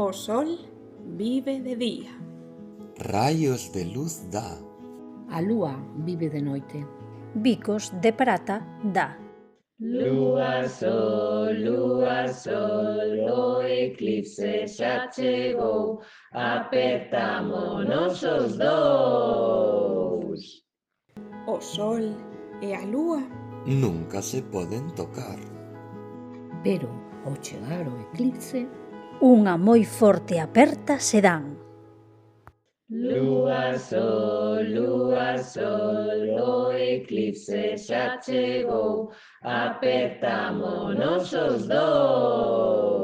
O sol vive de día. Raios de luz dá. A lúa vive de noite. Bicos de prata dá. Lúa, sol, o eclipse xa chegou, apertámonos os dous. O sol e a lúa Nunca se poden tocar. Pero, ao chegar o eclipse, Unha moi forte aperta se dan. Lúa, sol, o eclipse xa chegou, apertámonos os dous.